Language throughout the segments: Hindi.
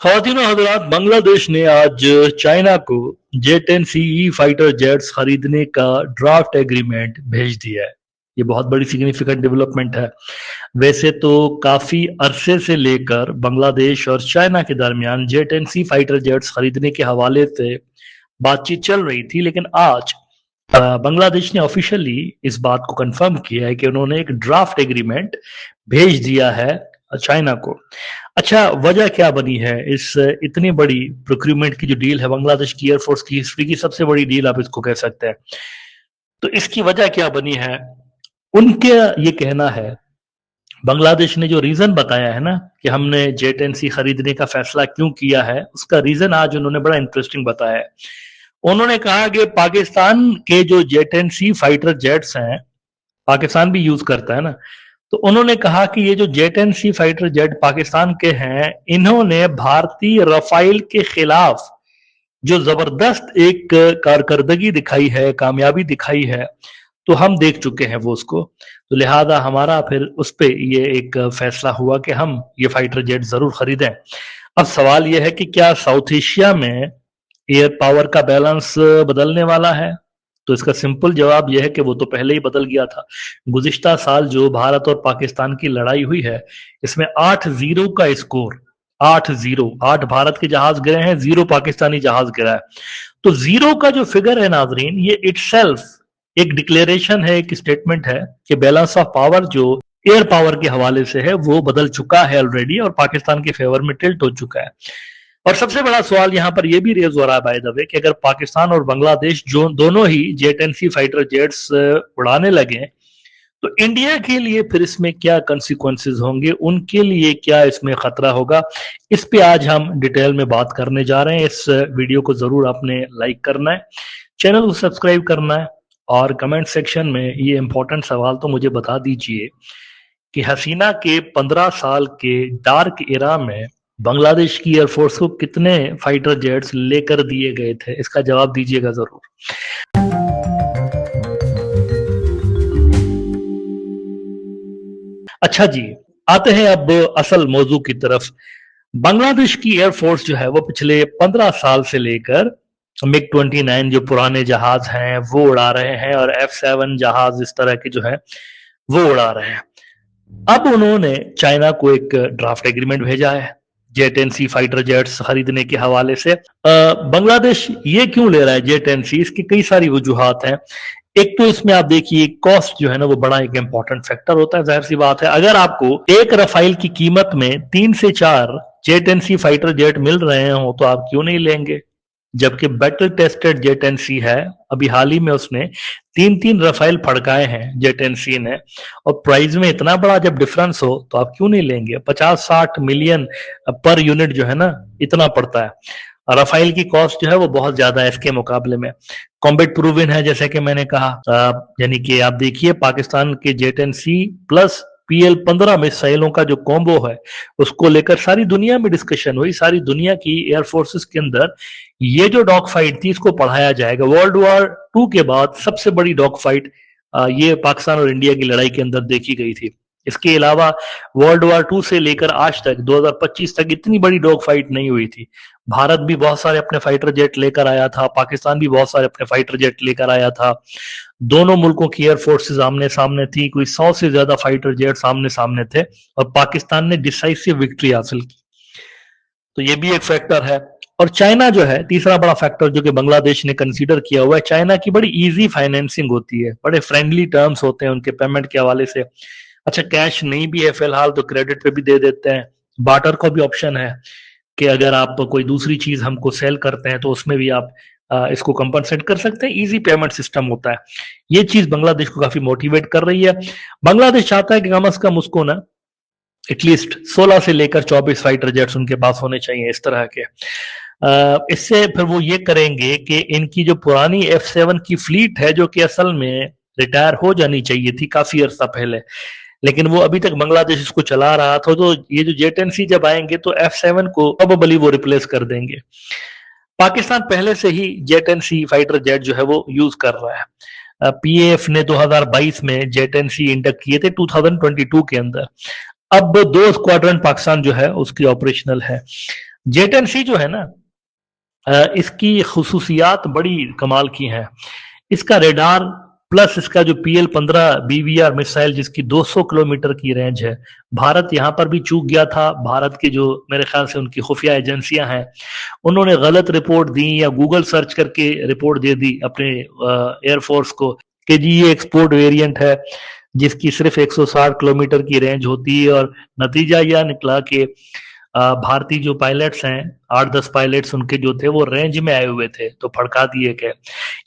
ख़वातीन और हज़रात, बांग्लादेश ने आज चाइना को J-10C फाइटर जेट्स खरीदने का ड्राफ्ट एग्रीमेंट भेज दिया है। ये बहुत बड़ी सिग्निफिकेंट डेवलपमेंट है। वैसे तो काफ़ी अरसे से लेकर बांग्लादेश और चाइना के दरमियान J-10C फाइटर जेट्स खरीदने के हवाले से बातचीत चल रही थी, लेकिन आज बांग्लादेश ने ऑफिशियली इस बात को कंफर्म किया है कि उन्होंने एक ड्राफ्ट एग्रीमेंट भेज दिया है चाइना को। अच्छा, वजह क्या बनी है इस इतनी बड़ी प्रोक्यूरमेंट की जो डील है, बांग्लादेश की एयरफोर्स की हिस्ट्री की सबसे बड़ी डील आप इसको कह सकते हैं। तो इसकी वजह क्या बनी है? उनके ये कहना है, बांग्लादेश ने जो रीजन बताया है ना कि हमने J-10C खरीदने का फैसला क्यों किया है, उसका रीजन आज उन्होंने बड़ा इंटरेस्टिंग बताया है। उन्होंने कहा कि पाकिस्तान के जो J-10C फाइटर जेट्स हैं, पाकिस्तान भी यूज करता है ना, तो उन्होंने कहा कि ये जो J-10C फाइटर जेट पाकिस्तान के हैं, इन्होंने भारतीय रफाइल के खिलाफ जो जबरदस्त एक कारकर्दगी दिखाई है, कामयाबी दिखाई है, तो हम देख चुके हैं वो उसको। तो लिहाजा हमारा फिर उस पे ये एक फैसला हुआ कि हम ये फाइटर जेट जरूर खरीदें। अब सवाल ये है कि क्या साउथ एशिया में एयर पावर का बैलेंस बदलने वाला है? तो इसका सिंपल जवाब यह है कि वो तो पहले ही बदल गया था। गुज़िश्ता साल जो भारत और पाकिस्तान की लड़ाई हुई है, इसमें 8-0 का स्कोर, 8-0, 8 भारत के जहाज गिरे हैं, 0 पाकिस्तानी जहाज गिरा है। तो 0 का जो फिगर है नाजरीन, ये इटसेल्फ एक डिक्लेरेशन है, एक स्टेटमेंट है कि बैलेंस ऑफ पावर जो एयर पावर के हवाले से है, वो बदल चुका है ऑलरेडी और पाकिस्तान के फेवर में टिल्ट हो चुका है। और सबसे बड़ा सवाल यहाँ पर यह भी रेज हो रहा है बाय द वे कि अगर पाकिस्तान और बांग्लादेश जो दोनों ही J-10C फाइटर जेट्स उड़ाने लगे, तो इंडिया के लिए फिर इसमें क्या कंसिक्वेंसेस होंगे, उनके लिए क्या इसमें खतरा होगा, इस पे आज हम डिटेल में बात करने जा रहे हैं। इस वीडियो को जरूर आपने लाइक करना है, चैनल को सब्सक्राइब करना है और कमेंट सेक्शन में ये इंपॉर्टेंट सवाल तो मुझे बता दीजिए कि हसीना के 15 साल के डार्क एरा में बांग्लादेश की एयरफोर्स को कितने फाइटर जेट्स लेकर दिए गए थे? इसका जवाब दीजिएगा जरूर। अच्छा जी, आते हैं अब असल मौजू की तरफ। बांग्लादेश की एयरफोर्स जो है वो पिछले 15 साल से लेकर MiG-29 जो पुराने जहाज हैं वो उड़ा रहे हैं और F-7 जहाज इस तरह के जो है वो उड़ा रहे हैं। अब उन्होंने चाइना को एक ड्राफ्ट एग्रीमेंट भेजा है J-10C फाइटर जेट्स खरीदने के हवाले से। बांग्लादेश ये क्यों ले रहा है J-10C? इसकी कई सारी वजूहात हैं। एक तो इसमें आप देखिए, कॉस्ट जो है ना वो बड़ा एक इंपॉर्टेंट फैक्टर होता है। जाहिर सी बात है, अगर आपको एक रफाइल की कीमत में 3 से 4 J-10C फाइटर जेट मिल रहे हो तो आप क्यों नहीं लेंगे? जबकि बैटल टेस्टेड J-10C है, अभी हाल ही में उसने 3-3 रफाइल फड़काए हैं J-10C ने, और प्राइस में इतना बड़ा जब डिफरेंस हो तो आप क्यों नहीं लेंगे? 50-60 मिलियन पर यूनिट जो है ना, इतना पड़ता है। रफाइल की कॉस्ट जो है वो बहुत ज्यादा है इसके मुकाबले में। कॉम्बैट प्रूवन है, जैसे कि मैंने कहा, यानी कि आप देखिए पाकिस्तान के J-10C प्लस PL-15 मिसाइलों का जो कॉम्बो है, उसको लेकर सारी दुनिया में डिस्कशन हुई। सारी दुनिया की एयरफोर्सेस के अंदर ये जो डॉग फाइट थी इसको पढ़ाया जाएगा। वर्ल्ड वॉर 2 के बाद सबसे बड़ी डॉग फाइट ये पाकिस्तान और इंडिया की लड़ाई के अंदर देखी गई थी। इसके अलावा वर्ल्ड वॉर 2 से लेकर आज तक 2025 तक इतनी बड़ी डॉग फाइट नहीं हुई थी। भारत भी बहुत सारे अपने फाइटर जेट लेकर आया था, पाकिस्तान भी बहुत सारे अपने फाइटर जेट लेकर आया था। दोनों मुल्कों की एयरफोर्सेस आमने सामने थी, कोई 100 से ज्यादा फाइटर जेट सामने सामने थे और पाकिस्तान ने डिसाइसिव विक्ट्री हासिल की। तो ये भी एक फैक्टर है। और चाइना जो है तीसरा बड़ा फैक्टर जो कि बांग्लादेश ने कंसीडर किया हुआ है, चाइना की बड़ी इजी फाइनेंसिंग होती है, बड़े फ्रेंडली टर्म्स होते हैं उनके पेमेंट के हवाले से। अच्छा, कैश नहीं भी है फिलहाल तो क्रेडिट पे भी दे देते हैं। बार्टर का भी ऑप्शन है कि अगर आप कोई दूसरी चीज हमको सेल करते हैं तो उसमें भी आप इसको कंपनसेट कर सकते हैं। इजी पेमेंट सिस्टम होता है। ये चीज बांग्लादेश को काफी मोटिवेट कर रही है। बांग्लादेश चाहता है कि कम से कम उसको ना एटलीस्ट 16 से लेकर 24 फाइटर जेट्स उनके पास होने चाहिए इस तरह के। इससे फिर वो ये करेंगे कि इनकी जो पुरानी F-7 की फ्लीट है, जो कि असल में रिटायर हो जानी चाहिए थी काफी अर्सा पहले, लेकिन वो अभी तक बांग्लादेश इसको चला रहा था, तो ये जो J-10C जब आएंगे तो F-7 को प्रोबेबली वो रिप्लेस कर देंगे। पाकिस्तान पहले से ही J-10C फाइटर जेट जो है वो यूज कर रहा है। PAF ने 2022 में J-10C इंडक्ट किए थे 2022 के अंदर। अब 2 स्क्वाड्रन पाकिस्तान जो है उसकी ऑपरेशनल है। जेट एंड सी जो है ना, इसकी खुसूसियात बड़ी कमाल की हैं। इसका रेडार प्लस इसका जो PL-15 BVR मिसाइल जिसकी 200 किलोमीटर की रेंज है, भारत यहाँ पर भी चूक गया था। भारत के जो मेरे ख्याल से उनकी खुफिया एजेंसियां हैं, उन्होंने गलत रिपोर्ट दी या गूगल सर्च करके रिपोर्ट दे दी अपने एयरफोर्स को कि जी ये एक्सपोर्ट वेरिएंट है जिसकी सिर्फ 160 किलोमीटर की रेंज होती है। और नतीजा यह निकला कि भारतीय जो पायलट्स हैं, 8-10 पायलट्स उनके जो थे वो रेंज में आए हुए थे, तो फड़का दिए गए।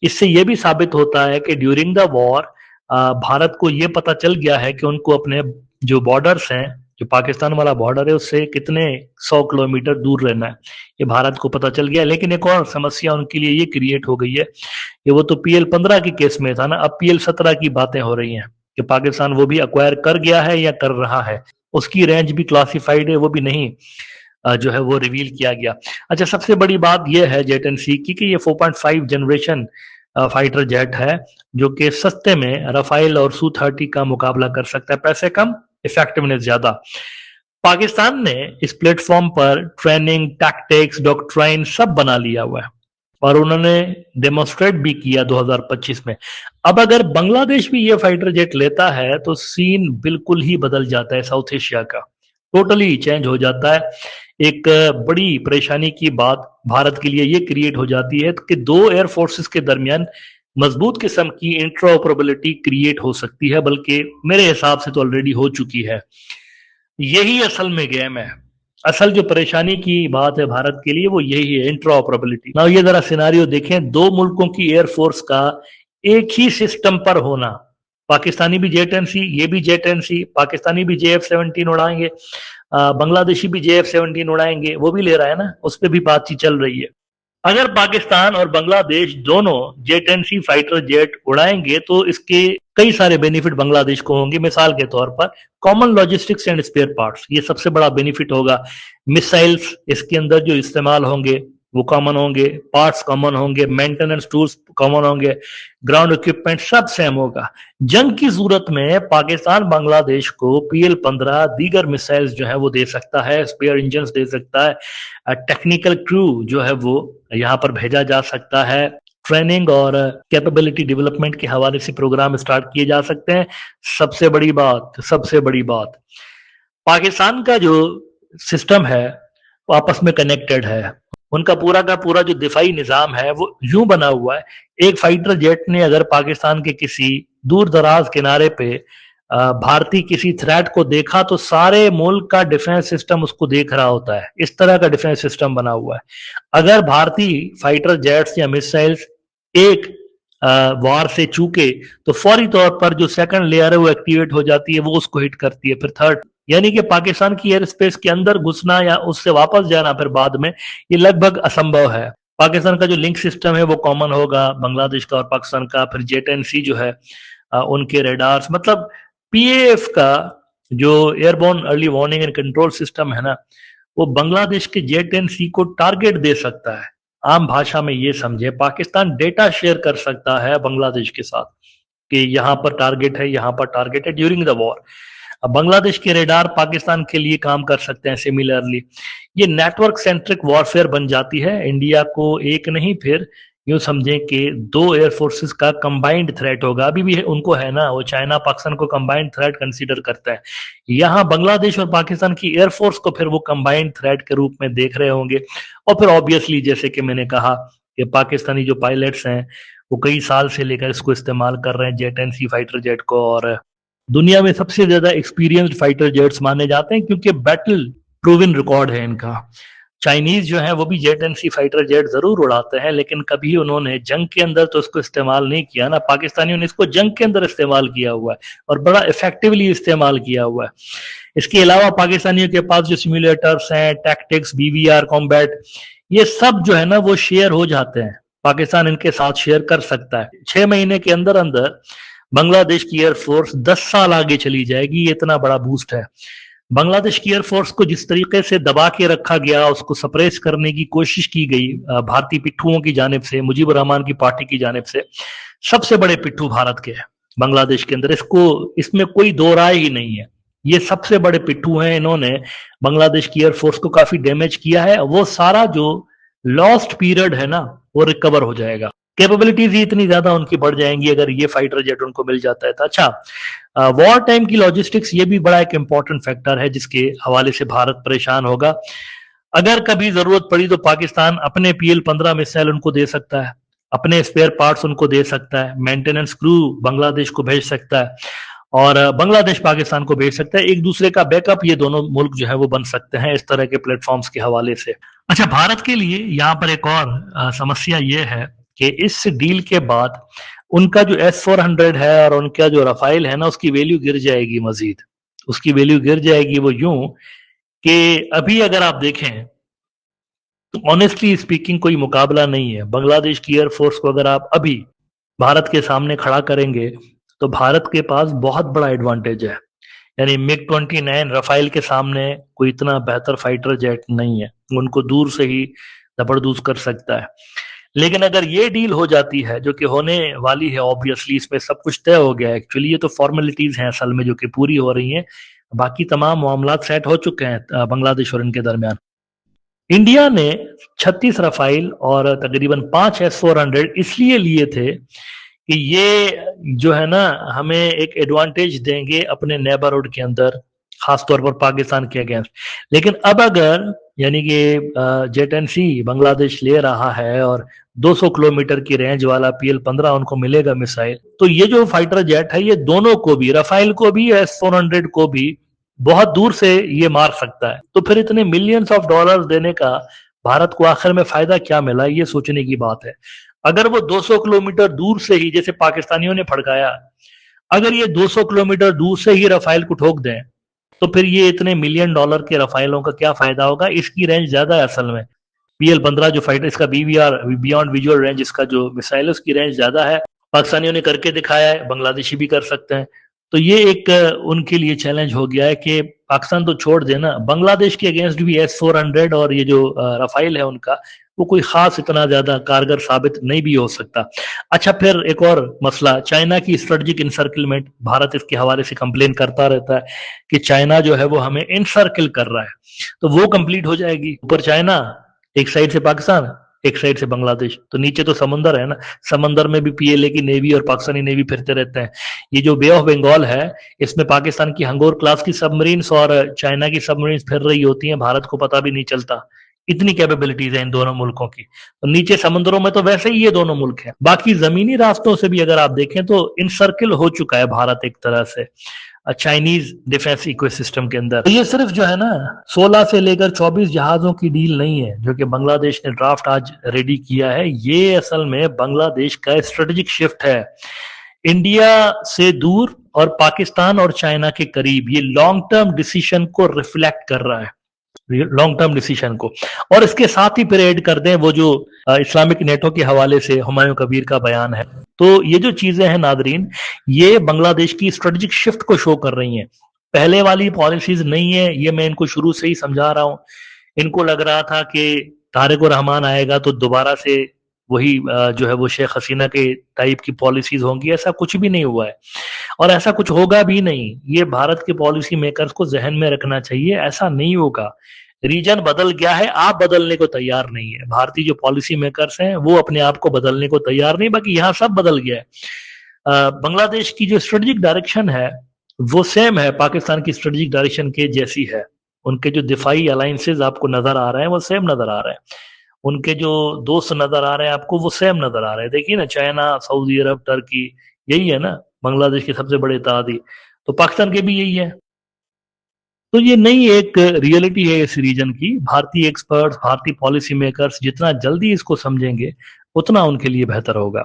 इससे ये भी साबित होता है कि ड्यूरिंग द वॉर भारत को ये पता चल गया है कि उनको अपने जो बॉर्डर्स हैं, जो पाकिस्तान वाला बॉर्डर है, उससे कितने 100 किलोमीटर दूर रहना है, ये भारत को पता चल गया। लेकिन एक और समस्या उनके लिए ये क्रिएट हो गई है कि वो तो PL-15 के केस में था ना, अब PL-17 की बातें हो रही हैं कि पाकिस्तान वो भी अक्वायर कर गया है या कर रहा है। उसकी रेंज भी क्लासिफाइड है, वो भी नहीं जो है वो रिवील किया गया। अच्छा, सबसे बड़ी बात यह है जेट एंड सी की कि ये 4.5 जनरेशन फाइटर जेट है जो कि सस्ते में राफेल और Su-30 का मुकाबला कर सकता है, पैसे कम इफेक्टिवनेस ज्यादा। पाकिस्तान ने इस प्लेटफॉर्म पर ट्रेनिंग, टैक्टिक्स, डॉक्ट्राइन सब बना लिया हुआ है और उन्होंने डेमोन्स्ट्रेट भी किया 2025 में। अब अगर बांग्लादेश भी ये फाइटर जेट लेता है तो सीन बिल्कुल ही बदल जाता है, साउथ एशिया का टोटली चेंज हो जाता है। एक बड़ी परेशानी की बात भारत के लिए ये क्रिएट हो जाती है कि दो एयर फोर्सेस के दरमियान मजबूत किस्म की इंट्रोऑपरेबिलिटी क्रिएट हो सकती है, बल्कि मेरे हिसाब से तो ऑलरेडी हो चुकी है। यही असल में गेम है। असल जो परेशानी की बात है भारत के लिए वो यही है, इंट्रोऑपरेबिलिटी। ना ये जरा सिनारियो देखें, दो मुल्कों की एयरफोर्स का एक ही सिस्टम पर होना, पाकिस्तानी भी जेट एंड सी, ये भी जेट एंड सी, पाकिस्तानी भी JF-17 उड़ाएंगे, बांग्लादेशी भी JF-17 उड़ाएंगे, वो भी ले रहा है ना, उस पर भी बातचीत चल रही है। अगर पाकिस्तान और बांग्लादेश दोनों jet and C fighter jet उड़ाएंगे तो इसके कई सारे बेनिफिट बांग्लादेश को होंगे। मिसाल के तौर पर common logistics and spare parts, ये सबसे बड़ा बेनिफिट होगा। मिसाइल्स इसके अंदर जो इस्तेमाल होंगे वो कॉमन होंगे, पार्ट्स कॉमन होंगे, मेंटेनेंस टूल्स कॉमन होंगे, ग्राउंड इक्विपमेंट सब सेम होगा। जंग की सूरत में पाकिस्तान बांग्लादेश को PL-15 दीगर मिसाइल्स जो है वो दे सकता है, स्पेयर इंजन दे सकता है, टेक्निकल क्रू जो है वो यहाँ पर भेजा जा सकता है, ट्रेनिंग और कैपेबिलिटी डेवलपमेंट के हवाले से प्रोग्राम स्टार्ट किए जा सकते हैं। सबसे बड़ी बात पाकिस्तान का जो सिस्टम है वो आपस में कनेक्टेड है। उनका पूरा का पूरा जो दिफाई निजाम है वो यूं बना हुआ है, एक फाइटर जेट ने अगर पाकिस्तान के किसी दूर दराज किनारे पे भारतीय किसी थ्रेट को देखा तो सारे मुल्क का डिफेंस सिस्टम उसको देख रहा होता है। इस तरह का डिफेंस सिस्टम बना हुआ है। अगर भारतीय फाइटर जेट्स या मिसाइल्स एक वार से चूके तो फौरी तौर पर जो सेकंड लेयर है वो एक्टिवेट हो जाती है, वो उसको हिट करती है, फिर थर्ड, यानी कि पाकिस्तान की एयर स्पेस के अंदर घुसना या उससे वापस जाना फिर बाद में ये लगभग असंभव है। पाकिस्तान का जो लिंक सिस्टम है वो कॉमन होगा बांग्लादेश का और पाकिस्तान का। फिर जेट एंड सी जो है उनके रेडार्स, मतलब PAF का जो airborne early warning and control system है ना, वो बांग्लादेश के जेट एंड सी को टारगेट दे सकता है। आम भाषा में ये समझे, पाकिस्तान डेटा शेयर कर सकता है बांग्लादेश के साथ कि यहाँ पर टारगेट है, यहाँ पर टारगेट है ड्यूरिंग द वॉर। अब बांग्लादेश के रेडार पाकिस्तान के लिए काम कर सकते हैं सिमिलरली। ये नेटवर्क सेंट्रिक वॉरफेयर बन जाती है। इंडिया को एक नहीं, फिर यूं समझें कि दो एयर फोर्सेस का कंबाइंड थ्रेट होगा। अभी भी उनको है ना, वो चाइना पाकिस्तान को कंबाइंड थ्रेट कंसीडर करता है। यहाँ बांग्लादेश और पाकिस्तान की एयरफोर्स को फिर वो कंबाइंड थ्रेट के रूप में देख रहे होंगे। और फिर ऑब्वियसली जैसे कि मैंने कहा कि पाकिस्तानी जो पायलट्स हैं वो कई साल से लेकर इसको इस्तेमाल कर रहे हैं, jet and C fighter jet को, और दुनिया में सबसे ज्यादा एक्सपीरियंस्ड फाइटर जेट्स माने जाते हैं क्योंकि बैटल प्रूवन रिकॉर्ड है इनका। चाइनीज जो है वो भी jet and C fighter jet जरूर उड़ाते हैं, लेकिन कभी उन्होंने जंग के अंदर तो इसको इस्तेमाल नहीं किया ना। पाकिस्तानियों ने इसको जंग के अंदर इस्तेमाल किया हुआ है और बड़ा इफेक्टिवली इस्तेमाल किया हुआ है। इसके अलावा पाकिस्तानियों के पास जो सिमुलेटर्स हैं, टैक्टिक्स, BVR, कॉम्बैट, ये सब जो है ना वो शेयर हो जाते हैं। पाकिस्तान इनके साथ शेयर कर सकता है। 6 महीने के अंदर अंदर बांग्लादेश की एयरफोर्स 10 साल आगे चली जाएगी, ये इतना बड़ा बूस्ट है। बांग्लादेश की एयरफोर्स को जिस तरीके से दबा के रखा गया, उसको सप्रेस करने की कोशिश की गई भारतीय पिट्ठुओं की जानिब से, मुजीबुर रहमान की पार्टी की जानिब से, सबसे बड़े पिट्ठू भारत के हैं बांग्लादेश के अंदर, इसमें कोई दो राय ही नहीं है। ये सबसे बड़े पिट्ठू हैं, इन्होंने बांग्लादेश की एयरफोर्स को काफी डैमेज किया है। वो सारा जो लॉस्ट पीरियड है ना, वो रिकवर हो जाएगा। कैपेबिलिटीज ही इतनी ज्यादा उनकी बढ़ जाएंगी अगर ये फाइटर जेट उनको मिल जाता है तो। अच्छा, वॉर टाइम की लॉजिस्टिक्स ये भी बड़ा एक इंपॉर्टेंट फैक्टर है जिसके हवाले से भारत परेशान होगा। अगर कभी जरूरत पड़ी तो पाकिस्तान अपने PL-15 मिसाइल उनको दे सकता है, अपने स्पेयर पार्ट्स उनको दे सकता है, मेंटेनेंस क्रू बांग्लादेश को भेज सकता है और बांग्लादेश पाकिस्तान को भेज सकता है। एक दूसरे का बैकअप ये दोनों मुल्क जो है वो बन सकते हैं इस तरह के प्लेटफॉर्म्स के हवाले से। अच्छा, भारत के लिए यहाँ पर एक और समस्या ये है कि इस डील के बाद उनका जो S-400 है और उनका जो रफाइल है ना, उसकी वैल्यू गिर जाएगी। मजीद उसकी वैल्यू गिर जाएगी। वो यूं कि अभी अगर आप देखें तो ऑनेस्टली स्पीकिंग कोई मुकाबला नहीं है। बांग्लादेश की एयरफोर्स को अगर आप अभी भारत के सामने खड़ा करेंगे तो भारत के पास बहुत बड़ा एडवांटेज है। यानी MiG-29 रफाइल के सामने कोई इतना बेहतर फाइटर जेट नहीं है, उनको दूर से ही जबरदूस कर सकता है। लेकिन अगर ये डील हो जाती है, जो कि होने वाली है, ऑब्वियसली इसमें सब कुछ तय हो गया है। एक्चुअली ये तो फॉर्मेलिटीज हैं असल में जो कि पूरी हो रही हैं, बाकी तमाम मामलात सेट हो चुके हैं बांग्लादेश और इनके दरमियान। इंडिया ने 36 रफाइल और तकरीबन 5 S-400 इसलिए लिए थे कि ये जो है ना हमें एक एडवांटेज देंगे अपने नेबरहुड के अंदर, खासतौर पर पाकिस्तान के अगेंस्ट। लेकिन अब अगर यानी कि जेट एंड सी बांग्लादेश ले रहा है और 200 किलोमीटर की रेंज वाला PL-15 उनको मिलेगा मिसाइल, तो ये जो फाइटर जेट है ये दोनों को भी, रफाइल को भी, S-400 को भी बहुत दूर से ये मार सकता है। तो फिर इतने मिलियंस ऑफ डॉलर्स देने का भारत को आखिर में फायदा क्या मिला, ये सोचने की बात है। अगर वो 200 किलोमीटर दूर से ही, जैसे पाकिस्तानियों ने फड़काया, अगर ये 200 किलोमीटर दूर से ही रफाइल को ठोक दें तो फिर ये इतने मिलियन डॉलर के रफाइलों का क्या फायदा होगा। इसकी रेंज ज्यादा है असल में। PL-15 जो फाइटर, इसका BVR बियॉन्ड विजुअल रेंज, इसका जो मिसाइल है उसकी रेंज ज्यादा है। पाकिस्तानियों ने करके दिखाया है, बांग्लादेशी भी कर सकते हैं। तो ये एक उनके लिए चैलेंज हो गया है कि पाकिस्तान तो छोड़ देना, बांग्लादेश के अगेंस्ट भी S-400 और ये जो रफाइल है उनका, वो कोई खास इतना ज्यादा कारगर साबित नहीं भी हो सकता। अच्छा, फिर एक और मसला, चाइना की स्ट्रेटेजिक इनसर्किलमेंट। भारत इसके हवाले से कंप्लेन करता रहता है कि चाइना जो है वो हमें इनसर्किल कर रहा है, तो वो कंप्लीट हो जाएगी। ऊपर चाइना, एक साइड से पाकिस्तान, एक साइड से बांग्लादेश, तो नीचे तो समंदर है ना, समंदर में भी PLA की नेवी और पाकिस्तानी नेवी फिरते रहते हैं। ये जो बे ऑफ बंगाल है, इसमें पाकिस्तान की हंगोर क्लास की सबमरीन्स और चाइना की सबमरीन्स फिर रही होती हैं, भारत को पता भी नहीं चलता। इतनी कैपेबिलिटीज है इन दोनों मुल्कों की। तो नीचे समंदरों में तो वैसे ही ये दोनों मुल्क हैं। बाकी जमीनी रास्तों से भी अगर आप देखें तो इनसर्किल हो चुका है भारत एक तरह से चाइनीज डिफेंस इकोसिस्टम के अंदर। ये सिर्फ जो है ना 16 से लेकर 24 जहाजों की डील नहीं है जो कि बांग्लादेश ने ड्राफ्ट आज रेडी किया है। ये असल में बांग्लादेश का स्ट्रेटेजिक शिफ्ट है, इंडिया से दूर और पाकिस्तान और चाइना के करीब। ये लॉन्ग टर्म डिसीजन को रिफ्लेक्ट कर रहा है, लॉन्ग टर्म डिसीजन को। और इसके साथ ही फिर ऐड कर दें वो जो इस्लामिक नेटो के हवाले से हुमायूं कबीर का बयान है। तो ये जो चीजें हैं नादरीन, ये बांग्लादेश की स्ट्रेटेजिक शिफ्ट को शो कर रही हैं। पहले वाली पॉलिसीज नहीं है, ये मैं इनको शुरू से ही समझा रहा हूं। इनको लग रहा था कि तारिक रहमान आएगा तो दोबारा से वही जो है वो शेख हसीना के टाइप की पॉलिसीज होंगी। ऐसा कुछ भी नहीं हुआ है और ऐसा कुछ होगा भी नहीं। ये भारत के पॉलिसी मेकर्स को जहन में रखना चाहिए, ऐसा नहीं होगा। रीजन बदल गया है, आप बदलने को तैयार नहीं है। भारतीय जो पॉलिसी मेकर्स हैं वो अपने आप को बदलने को तैयार नहीं, बाकी यहाँ सब बदल गया है। बांग्लादेश की जो स्ट्रेटेजिक डायरेक्शन है वो सेम है पाकिस्तान की स्ट्रेटेजिक डायरेक्शन के जैसी है। उनके जो दिफाई अलायंसेज आपको नजर आ रहे हैं वो सेम नजर आ रहे हैं। उनके जो दोस्त नजर आ रहे हैं आपको वो सेम नजर आ रहे हैं। देखिए ना, चाइना, सऊदी अरब, टर्की, यही है ना बांग्लादेश के सबसे बड़े इत्तेहादी। तो पाकिस्तान के भी यही है। तो ये नई एक रियलिटी है इस रीजन की। भारतीय एक्सपर्ट्स, भारतीय पॉलिसी मेकर्स जितना जल्दी इसको समझेंगे उतना उनके लिए बेहतर होगा।